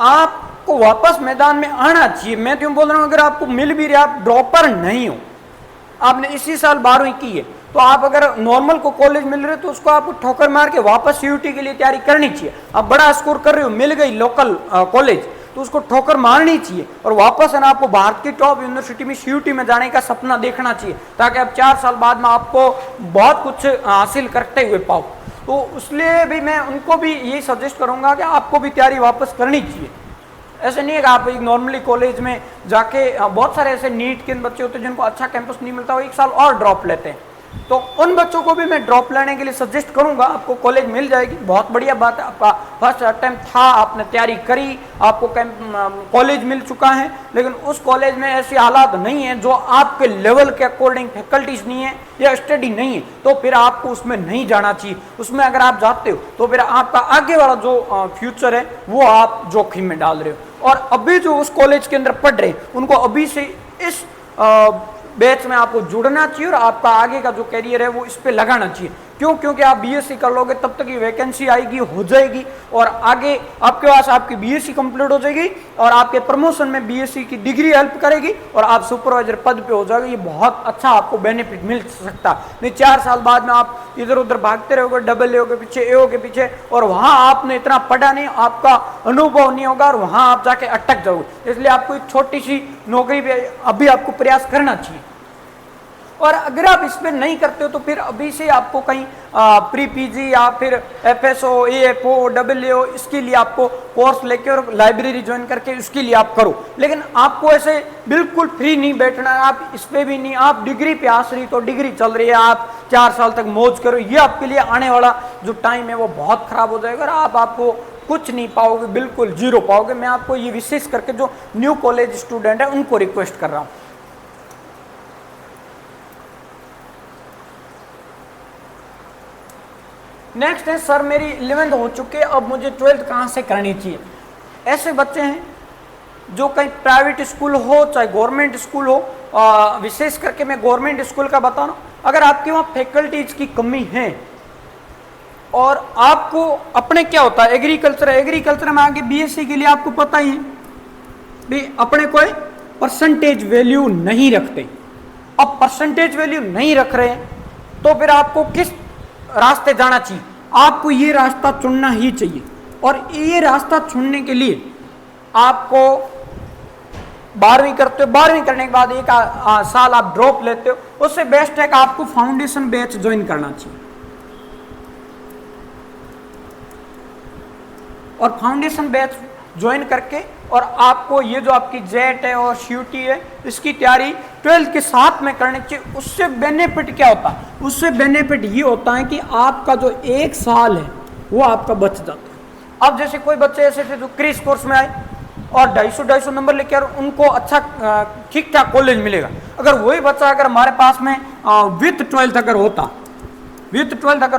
Speaker 1: आपको वापस मैदान में आना चाहिए। मैं क्यों बोल रहा हूं, अगर आपको मिल भी रहा, आप ड्रॉपर नहीं हो, आपने इसी साल 12वीं की है, तो आप अगर नॉर्मल को कॉलेज मिल रहे तो उसको आपको ठोकर मार के वापस सीयूटी के लिए तैयारी करनी चाहिए। आप बड़ा स्कोर कर रहे हो, मिल गई लोकल कॉलेज, तो उसको ठोकर मारनी चाहिए और वापस है ना आपको भारत की टॉप यूनिवर्सिटी में सीयूटी में जाने का सपना देखना चाहिए, ताकि आप 4 साल बाद में आपको बहुत कुछ हासिल करते हुए पाओ। तो इसलिए भी मैं उनको भी यही सजेस्ट करूंगा कि आपको भी तैयारी वापस करनी चाहिए। ऐसे नहीं है कि आप एक नॉर्मली कॉलेज में जाके, बहुत सारे ऐसे नीट के बच्चे होते हैं जिनको अच्छा कैंपस नहीं मिलता, वो 1 साल और ड्रॉप लेते हैं, तो उन बच्चों को भी मैं ड्रॉप लेने के लिए सजेस्ट करूंगा। आपको कॉलेज मिल जाएगी, बहुत बढ़िया बात है, आपका फर्स्ट अटेम्प्ट था, आपने तैयारी करी, आपको कॉलेज मिल चुका है, लेकिन उस कॉलेज में ऐसे हालात नहीं है जो आपके लेवल के अकॉर्डिंग फैकल्टीज नहीं है या स्टडी नहीं है, तो फिर आपको उसमें नहीं जाना चाहिए। उसमें अगर आप जाते हो तो फिर आपका आगे वाला जो फ्यूचर है वो आप जोखिम में डाल रहे हो। और अभी जो उस कॉलेज के अंदर पढ़ रहे हैं उनको अभी से इस बैच में आपको जुड़ना चाहिए और आपका आगे का जो करियर है वो इस पे लगाना चाहिए। क्यों? क्योंकि आप बीएससी कर लोगे तब तक ये वैकेंसी आएगी, हो जाएगी, और आगे आपके पास आपकी बीएससी कंप्लीट हो जाएगी और आपके प्रमोशन में बीएससी की डिग्री हेल्प करेगी और आप सुपरवाइजर पद पे हो जाओगे। ये बहुत अच्छा आपको बेनिफिट मिल सकता है। नहीं 4 साल बाद में आप इधर उधर भागते रहोगे, डबल एओ के पीछे, एओ के पीछे, और वहां आपने इतना पढ़ा नहीं, आपका अनुभव नहीं होगा और वहां आप जाके अटक जाओगे। इसलिए आपको एक छोटी सी नौकरी पे अभी आपको प्रयास करना चाहिए। और अगर आप इसमें नहीं करते हो तो फिर अभी से आपको कहीं प्री पीजी या फिर एफएसओ, एएफओ, डब्ल्यूओ, इसके लिए आपको कोर्स लेके और लाइब्रेरी ज्वाइन करके इसके लिए आप करो। लेकिन आपको ऐसे बिल्कुल फ्री नहीं बैठना है, आप इस पे भी नहीं, आप डिग्री पे आश्रित हो, डिग्री चल रही है, आप 4 साल तक मौज करो, ये आपके लिए आने वाला जो टाइम है वो बहुत खराब हो जाएगा और आपको कुछ नहीं पाओगे, बिल्कुल जीरो पाओगे। मैं आपको ये विशेष करके जो न्यू कॉलेज स्टूडेंट है उनको रिक्वेस्ट कर रहा हूं। नेक्स्ट है सर मेरी 11th हो चुकी है, अब मुझे 12th कहाँ से करनी चाहिए। ऐसे बच्चे हैं जो कहीं प्राइवेट स्कूल हो चाहे गवर्नमेंट स्कूल हो, विशेष करके मैं गवर्नमेंट स्कूल का बता रहा हूँ। अगर आपके वहाँ फैकल्टीज की कमी है और आपको अपने क्या होता है एग्रीकल्चर में आगे बीएससी के लिए आपको पता ही है भी अपने कोई परसेंटेज वैल्यू नहीं रखते। अब परसेंटेज वैल्यू नहीं रख रहे हैं तो फिर आपको किस रास्ते जाना चाहिए? आपको ये रास्ता चुनना ही चाहिए। और ये रास्ता चुनने के लिए आपको 12वीं करते हो, 12वीं करने के बाद एक साल आप ड्रॉप लेते हो, उससे बेस्ट है कि आपको फाउंडेशन बैच ज्वाइन करना चाहिए। और फाउंडेशन बैच ज्वाइन करके और आपको ये जो आपकी जेट है और सीयूटी है इसकी तैयारी 12th के साथ में करनी चाहिए। उससे बेनिफिट क्या होता है? उससे बेनिफिट ये होता है कि आपका जो एक साल है वो आपका बच जाता है। अब जैसे कोई बच्चे ऐसे थे जो क्रिस कोर्स में आए और 250 नंबर लेके और उनको अच्छा ठीक ठाक कॉलेज मिलेगा। अगर वही बच्चा अगर हमारे पास में विथ 12th अगर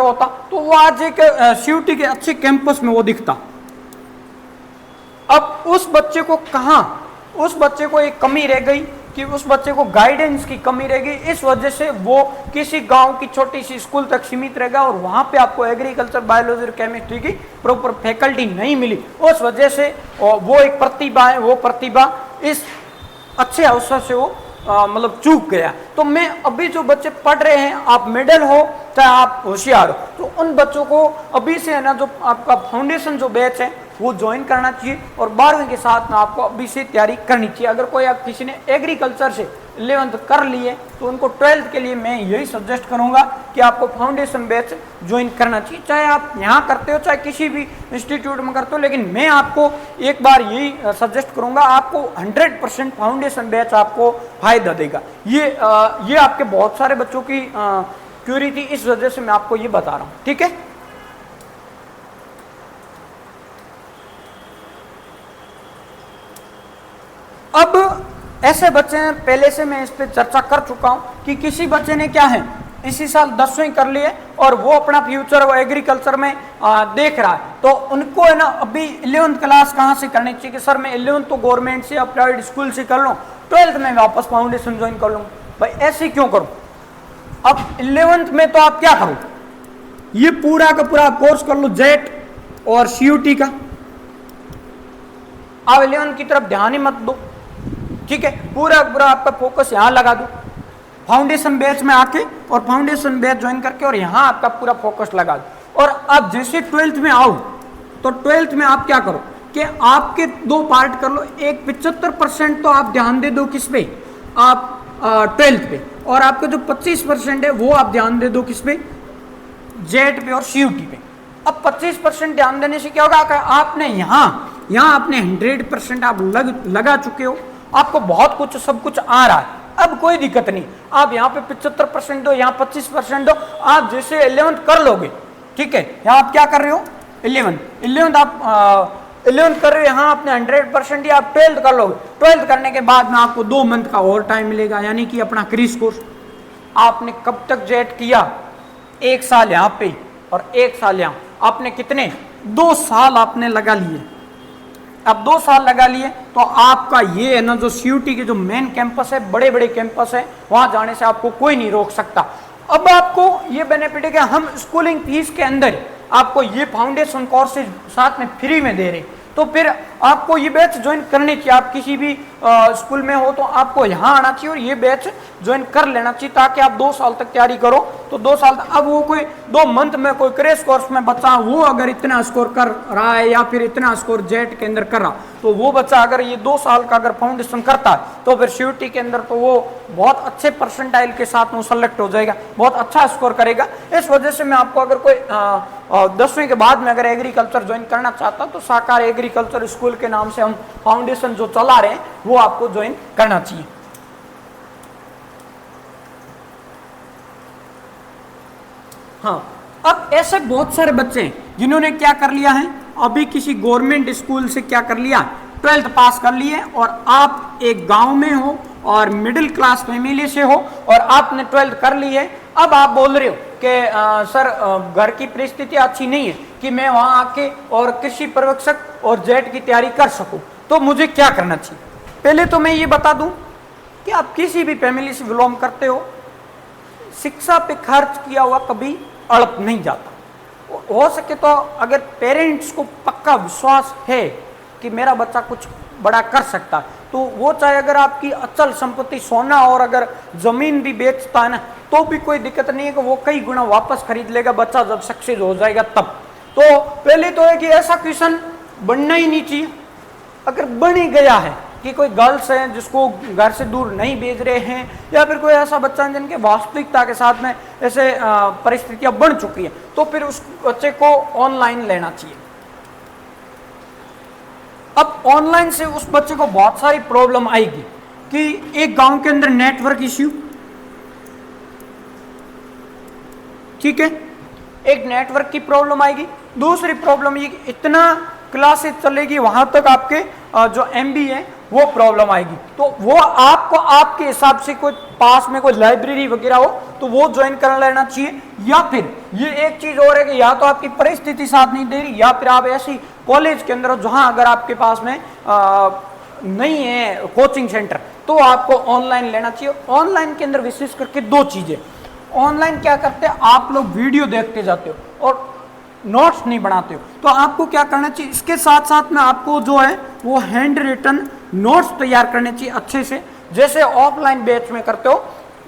Speaker 1: होता तो वो आज एक सीयूटी के अच्छे कैंपस में वो दिखता। अब उस बच्चे को एक कमी रह गई कि उस बच्चे को गाइडेंस की कमी रह गई, इस वजह से वो किसी गांव की छोटी सी स्कूल तक सीमित रहेगा और वहां पे आपको एग्रीकल्चर बायोलॉजी और केमिस्ट्री की प्रॉपर फैकल्टी नहीं मिली। उस वजह से वो एक प्रतिभा है, वो प्रतिभा इस अच्छे अवसर से वो मतलब चूक गया। तो मैं अभी जो बच्चे पढ़ रहे हैं, आप मिडिल हो चाहे आप होशियार हो, तो उन बच्चों को अभी से है ना जो आपका फाउंडेशन जो बैच है वो ज्वाइन करना चाहिए और 12वीं के साथ में आपको अभी से तैयारी करनी चाहिए। अगर कोई आप किसी ने एग्रीकल्चर से 11th कर लिए तो उनको 12th के लिए मैं यही सजेस्ट करूंगा कि आपको फाउंडेशन बैच ज्वाइन करना चाहिए, चाहे आप यहाँ करते हो चाहे किसी भी इंस्टीट्यूट में करते हो। लेकिन मैं आपको एक बार यही सजेस्ट करूंगा, आपको 100% फाउंडेशन बैच आपको फायदा देगा। ये आपके बहुत सारे बच्चों की क्यूरी थी, इस वजह से मैं आपको ये बता रहा हूँ। ठीक है, अब ऐसे बच्चे हैं, पहले से मैं इस पे चर्चा कर चुका हूं कि किसी बच्चे ने क्या है इसी साल 10वीं कर लिए और वो अपना फ्यूचर वो एग्रीकल्चर में देख रहा है, तो उनको है ना अभी 11th क्लास कहां से करनी चाहिए कि सर मैं 11th तो गवर्नमेंट से या प्राइवेट स्कूल से कर लूं, 12th में वापस फाउंडेशन ज्वाइन कर लूं। भाई ऐसे क्यों करूं? अब 11th में तो आप क्या करो, ये पूरा का पूरा कोर्स कर लो जेट और सीयूटी का, आप 11th की तरफ ध्यान ही मत दो। ठीक है, पूरा पूरा आपका फोकस यहाँ लगा दो फाउंडेशन बैच में आके और फाउंडेशन बैच ज्वाइन करके और यहाँ आपका पूरा फोकस लगा दो। और अब जैसे 12th में आओ तो 12th में आप क्या करो कि आपके दो पार्ट कर लो, एक 75% तो आप ध्यान दे दो किस पे, आप 12th पे, और आपके जो 25% है वो आप ध्यान दे दो किस पे, जेट पे और सीयूटी पे। अब 25% ध्यान देने से क्या होगा कि आपने यहाँ आपने 100% आप लगा चुके हो, आपको बहुत कुछ सब कुछ आ रहा है, अब कोई दिक्कत नहीं। आप यहाँ पे 75% दो, यहाँ 25% दो, आप जैसे 11th कर लोगे। ठीक है, यहाँ आप क्या कर रहे हो 11th आप 11th कर रहे हो, यहाँ आपने 100% दिया, आप 12th कर लोगे। 12th करने के बाद में आपको 2 मंथ का और टाइम मिलेगा, यानी कि अपना क्रिस कोर्स। आपने कब तक जेट किया, 1 साल यहाँ पे और 1 साल यहाँ, आपने कितने 2 साल आपने लगा लिए। अब 2 साल लगा लिए तो आपका ये है ना जो सीयूटी के जो मेन कैंपस है, बड़े बड़े कैंपस है, वहां जाने से आपको कोई नहीं रोक सकता। अब आपको ये बेनिफिट है कि हम स्कूलिंग फीस के अंदर आपको ये फाउंडेशन कोर्सेज साथ में फ्री में दे रहे, तो फिर आपको ये बैच ज्वाइन करनी चाहिए। आप किसी भी स्कूल में हो तो आपको यहाँ आना चाहिए और ये बैच ज्वाइन कर लेना चाहिए, ताकि आप 2 साल तक तैयारी करो। तो 2 साल तक, अब वो कोई 2 मंथ में कोई क्रैश कोर्स में बच्चा वो अगर इतना स्कोर कर रहा है या फिर इतना स्कोर जेट के अंदर कर रहा, तो वो बच्चा अगर ये 2 साल का अगर फाउंडेशन करता है तो फिर सीयूटी के अंदर तो वो बहुत अच्छे परसेंटाइल के साथ वो सेलेक्ट हो जाएगा, बहुत अच्छा स्कोर करेगा। इस वजह से मैं आपको अगर कोई 10वीं के बाद में अगर एग्रीकल्चर ज्वाइन करना चाहता तो साकार एग्रीकल्चर स्कूल के नाम से हम फाउंडेशन जो चला रहे हैं वो आपको ज्वाइन करना चाहिए। हाँ, अब ऐसे बहुत सारे बच्चे हैं जिन्होंने क्या कर लिया है, अभी किसी गवर्नमेंट स्कूल से क्या कर लिया, 12th पास कर लिए, और आप एक गांव में हो और मिडिल क्लास फैमिली से हो और आपने 12th कर ली है, अब आप बोल रहे हो कि सर घर की परिस्थिति अच्छी नहीं है कि मैं वहां आके और कृषि पर्यवेक्षक और जेट की तैयारी कर सकूं, तो मुझे क्या करना चाहिए? पहले तो मैं ये बता दूं कि आप किसी भी फैमिली से बिलोंग करते हो, शिक्षा पे खर्च किया हुआ कभी अड़प नहीं जाता। हो सके तो अगर पेरेंट्स को पक्का विश्वास है कि मेरा बच्चा कुछ बड़ा कर सकता है, तो वो चाहे अगर आपकी अचल संपत्ति सोना और अगर जमीन भी बेचता है ना, तो भी कोई दिक्कत नहीं है कि वो कई गुना वापस खरीद लेगा बच्चा जब सक्सेस हो जाएगा तब। तो पहले तो है कि ऐसा क्वेश्चन बनना ही नहीं चाहिए। अगर बन ही गया है कि कोई गर्ल्स हैं जिसको घर से दूर नहीं भेज रहे हैं, या फिर कोई ऐसा बच्चा है जिनके वास्तविकता के साथ में ऐसे परिस्थितियां बन चुकी हैं, तो फिर उस बच्चे को ऑनलाइन लेना चाहिए। अब ऑनलाइन से उस बच्चे को बहुत सारी प्रॉब्लम आएगी कि एक गांव के अंदर नेटवर्क इश्यू, ठीक है, एक नेटवर्क की प्रॉब्लम आएगी। दूसरी प्रॉब्लम ये कि इतना क्लासेस चलेगी वहां तक आपके जो एमबी है वो प्रॉब्लम आएगी। तो वो आपको आपके हिसाब से कोई पास में कोई लाइब्रेरी वगैरह हो तो वो ज्वाइन कर लेना चाहिए, या फिर ये एक चीज और है कि या तो आपकी परिस्थिति साथ नहीं दे रही, या फिर आप ऐसी कॉलेज के अंदर जहां अगर आपके पास में नहीं है कोचिंग सेंटर, तो आपको ऑनलाइन लेना चाहिए। ऑनलाइन के अंदर विशेष करके दो चीजें, ऑनलाइन क्या करते हैं, आप लोग वीडियो देखते जाते हो और नोट्स नहीं बनाते हो, तो आपको क्या करना चाहिए, इसके साथ साथ में आपको जो है वो हैंड रिटन नोट्स तैयार करने चाहिए अच्छे से। जैसे ऑफलाइन बैच में करते हो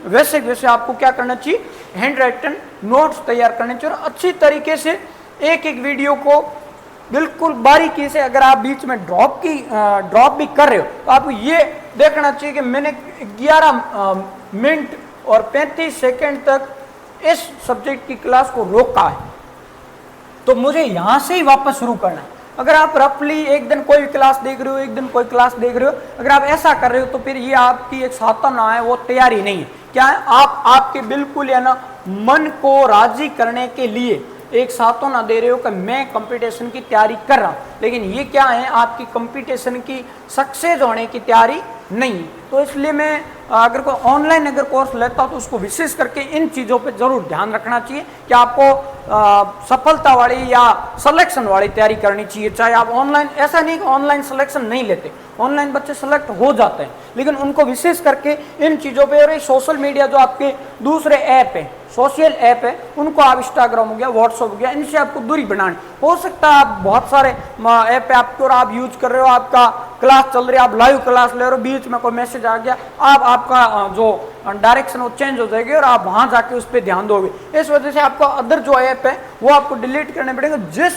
Speaker 1: वैसे वैसे आपको क्या करना चाहिए, हैंड रिटन नोट्स तैयार करने चाहिए, और अच्छी तरीके से एक एक वीडियो को बिल्कुल बारीकी से, अगर आप बीच में ड्रॉप भी कर रहे हो तो आपको ये देखना चाहिए कि मैंने 11 मिनट और 35 सेकेंड तक इस सब्जेक्ट की क्लास को रोका है, तो मुझे यहां से ही वापस शुरू करना है। अगर आप रफली एक दिन कोई क्लास देख रहे हो, एक दिन कोई क्लास देख रहे हो, अगर आप ऐसा कर रहे हो तो फिर ये आपकी एक साधना है, वो तैयारी नहीं है। क्या है, आप आपके बिल्कुल है ना मन को राजी करने के लिए एक साधना दे रहे हो कि मैं कंपटीशन की तैयारी कर रहा हूं, लेकिन ये क्या है, आपकी कंपटीशन की सक्सेस होने की तैयारी नहीं है। तो इसलिए मैं अगर कोई ऑनलाइन अगर कोर्स लेता हूं तो उसको विशेष करके इन चीज़ों पे जरूर ध्यान रखना चाहिए कि आपको सफलता वाली या सिलेक्शन वाली तैयारी करनी चाहिए। चाहे आप ऑनलाइन, ऐसा नहीं कि ऑनलाइन सिलेक्शन नहीं लेते, ऑनलाइन बच्चे सेलेक्ट हो जाते हैं, लेकिन उनको विशेष करके इन चीज़ों पे, और सोशल मीडिया जो आपके दूसरे ऐप है, सोशल ऐप है, उनको आप इंस्टाग्राम हो गया, व्हाट्सअप हो गया, इनसे आपको दूरी बनानी। हो सकता है आप बहुत सारे ऐप है आपके और आप यूज कर रहे हो, आपका क्लास चल रही है, आप लाइव क्लास ले रहे हो, बीच में कोई मैसेज आ गया, आपका जो डायरेक्शन वो चेंज हो जाएगी और आप वहां जाके उस पर ध्यान दोगे। इस वजह से आपका अदर जो ऐप है वो आपको डिलीट करने पड़ेगा। जिस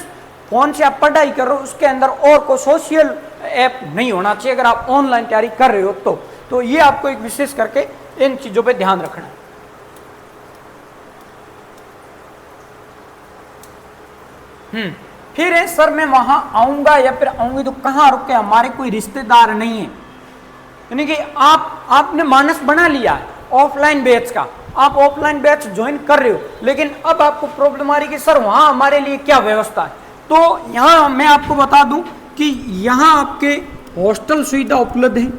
Speaker 1: फोन से आप पढ़ाई कर रहे हो उसके अंदर और कोई सोशल ऐप नहीं होना चाहिए अगर आप ऑनलाइन तैयारी कर रहे हो तो ये आपको एक विशेष करके इन चीजों पे ध्यान रखना है। फिर है सर मैं वहां आऊंगा या फिर आऊंगी तो कहाँ रुके, हमारे कोई रिश्तेदार नहीं है, यानी कि आपने मानस बना लिया है ऑफलाइन बैच का, आप ऑफलाइन बैच ज्वाइन कर रहे हो, लेकिन अब आपको प्रॉब्लम आ रही है कि सर वहां हमारे लिए क्या व्यवस्था है। तो यहां मैं आपको बता दूं कि यहां आपके हॉस्टल सुविधा उपलब्ध है।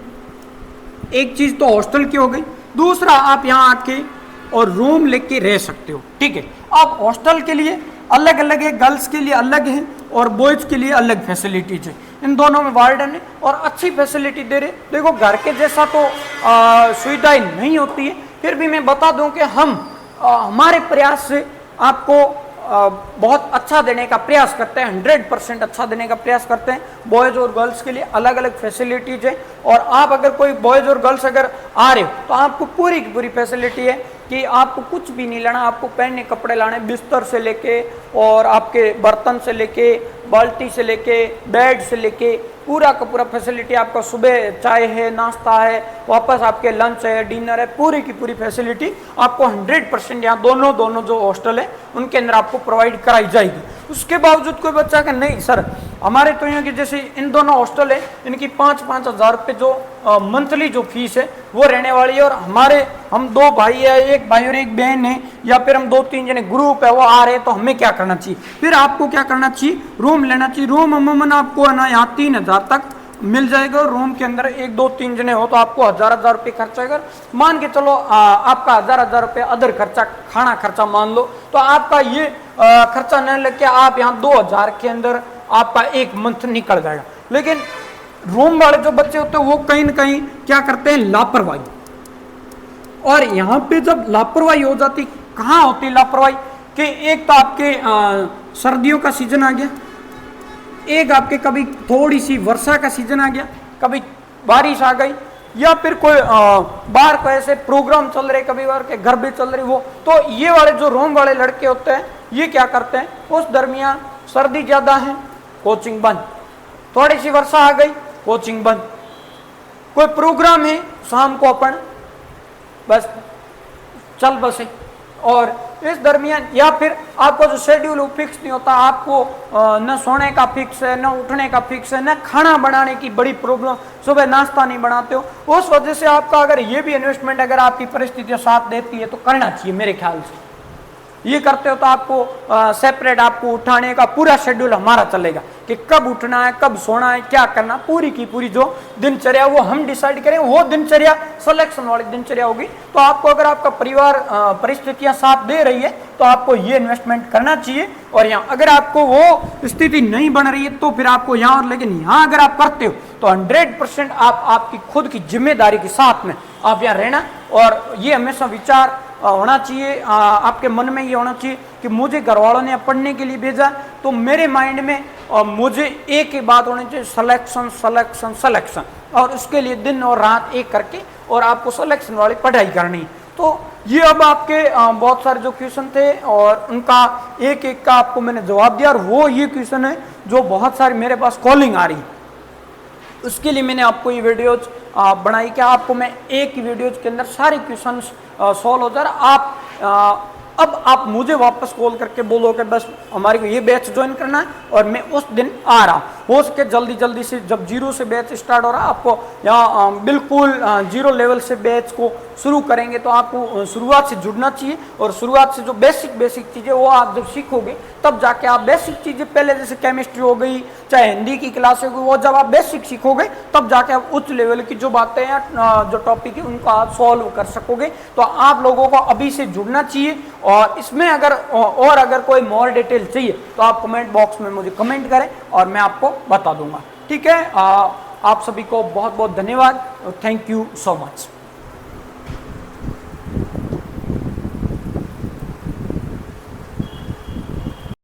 Speaker 1: एक चीज तो हॉस्टल की हो गई, दूसरा आप यहां आके और रूम लेके रह सकते हो, ठीक है। अब हॉस्टल के लिए अलग अलग है, गर्ल्स के लिए अलग है और बॉयज के लिए अलग फैसिलिटीज है। इन दोनों में वार्डन है और अच्छी फैसिलिटी दे रहे। देखो घर के जैसा तो सुविधाएं नहीं होती है, फिर भी मैं बता दूं कि हम हमारे प्रयास से आपको बहुत अच्छा देने का प्रयास करते हैं, 100% अच्छा देने का प्रयास करते हैं। बॉयज़ और गर्ल्स के लिए अलग अलग फैसिलिटीज है, और आप अगर कोई बॉयज़ और गर्ल्स अगर आ रहे हो तो आपको पूरी की पूरी फैसिलिटी है कि आपको कुछ भी नहीं लाना, आपको पहनने कपड़े लाने, बिस्तर से लेके और आपके बर्तन से लेके, बाल्टी से लेके, बेड से लेके, पूरा का पूरा फैसिलिटी आपका। सुबह चाय है, नाश्ता है, वापस आपके लंच है, डिनर है, पूरी की पूरी फैसिलिटी आपको 100% यहाँ दोनों जो हॉस्टल है उनके अंदर आपको प्रोवाइड कराई जाएगी। उसके बावजूद कोई बच्चा का नहीं सर हमारे तो यहाँ की जैसे इन दोनों हॉस्टल है, इनकी 5-5 हज़ार रुपये जो मंथली जो फीस है वो रहने वाली है। और हमारे हम 2 भाई है, एक भाई और एक बहन है, या फिर हम 2-3 जने ग्रुप है वो आ रहे हैं, तो हमें क्या करना चाहिए? फिर आपको क्या करना चाहिए? रूम लेना चाहिए। रूम अमूमन आपको है ना यहाँ 3,000 तक मिल जाएगा। रूम के अंदर 1-2-3 जने हो तो आपको 1,000 रुपये खर्चा आएगा। मान के चलो आपका 1,000 रुपये अदर खर्चा, खाना खर्चा मान लो, तो आपका ये खर्चा न लग के आप यहाँ 2,000 के अंदर आपका एक मंथ निकल जाएगा। लेकिन रूम वाले जो बच्चे होते हैं वो कहीं ना कहीं क्या करते हैं? लापरवाही। और यहाँ पे जब लापरवाही हो जाती, कहाँ होती लापरवाही? कि एक तो आपके सर्दियों का सीजन आ गया, एक आपके कभी थोड़ी सी वर्षा का सीजन आ गया, कभी बारिश आ गई, या फिर कोई बाहर को ऐसे प्रोग्राम चल रहे, कभी बार के घर भी चल रहे वो, तो ये वाले जो रूम वाले लड़के होते हैं ये क्या करते हैं? उस दरमियान सर्दी ज्यादा है, कोचिंग बंद, थोड़ी सी वर्षा आ गई, कोचिंग बंद, कोई प्रोग्राम है शाम को अपन बस चल बसे। और इस दरमियान या फिर आपको जो शेड्यूल वो फिक्स नहीं होता, आपको न सोने का फिक्स है, न उठने का फिक्स है, न खाना बनाने की बड़ी प्रॉब्लम, सुबह नाश्ता नहीं बनाते हो, उस वजह से आपका अगर ये भी इन्वेस्टमेंट अगर आपकी परिस्थितियां साथ देती है तो करना चाहिए मेरे ख्याल से। ये करते हो तो आपको सेपरेट आपको उठाने का पूरा शेड्यूल हमारा चलेगा कि कब उठना है, कब सोना है, क्या करना, पूरी की पूरी जो दिनचर्या वो हम डिसाइड करें, वो दिनचर्या सिलेक्शन वाली दिनचर्या होगी। तो आपको अगर आपका परिवार परिस्थितियां साथ दे रही है तो आपको ये इन्वेस्टमेंट करना चाहिए। और यहाँ अगर आपको वो स्थिति नहीं बन रही है तो फिर आपको यहाँ, लेकिन यहाँ अगर आप करते हो तो 100% आप आपकी खुद की जिम्मेदारी के साथ में आप यहाँ रहना। और ये हमेशा विचार होना चाहिए आपके मन में, ये होना चाहिए कि मुझे घर वालों ने पढ़ने के लिए भेजा तो मेरे माइंड में मुझे एक ही बात होनी चाहिए, सिलेक्शन सिलेक्शन सिलेक्शन, और उसके लिए दिन और रात एक करके और आपको सिलेक्शन वाली पढ़ाई करनी। तो ये अब आपके बहुत सारे जो क्वेश्चन थे और उनका एक एक का आपको मैंने जवाब दिया। और वो ये क्वेश्चन है जो बहुत सारी मेरे पास कॉलिंग आ रही है, उसके लिए मैंने आपको ये वीडियोज बनाई कि आपको मैं एक ही वीडियोज के अंदर सारे क्वेश्चंस सॉल्व हो जा रहा। आप अब आप मुझे वापस कॉल करके बोलो कि बस हमारे को ये बैच ज्वाइन करना है और मैं उस दिन आ रहा, हो सके जल्दी जल्दी से, जब 0 से बैच स्टार्ट हो रहा आपको यहाँ बिल्कुल 0 लेवल से बैच को शुरू करेंगे तो आपको शुरुआत से जुड़ना चाहिए। और शुरुआत से जो बेसिक चीज़ें वो आप जब सीखोगे तब जाके आप बेसिक चीज़ें, पहले जैसे केमिस्ट्री हो गई, चाहे हिंदी की क्लास हो गई, वो जब आप बेसिक सीखोगे तब जाके आप उच्च लेवल की जो बातें हैं, जो टॉपिक है उनको आप सॉल्व कर सकोगे। तो आप लोगों को अभी से जुड़ना चाहिए। और इसमें अगर कोई मोर डिटेल चाहिए तो आप कमेंट बॉक्स में मुझे कमेंट करें और मैं आपको बता दूंगा। ठीक है, आप सभी को बहुत बहुत धन्यवाद। Thank you so much.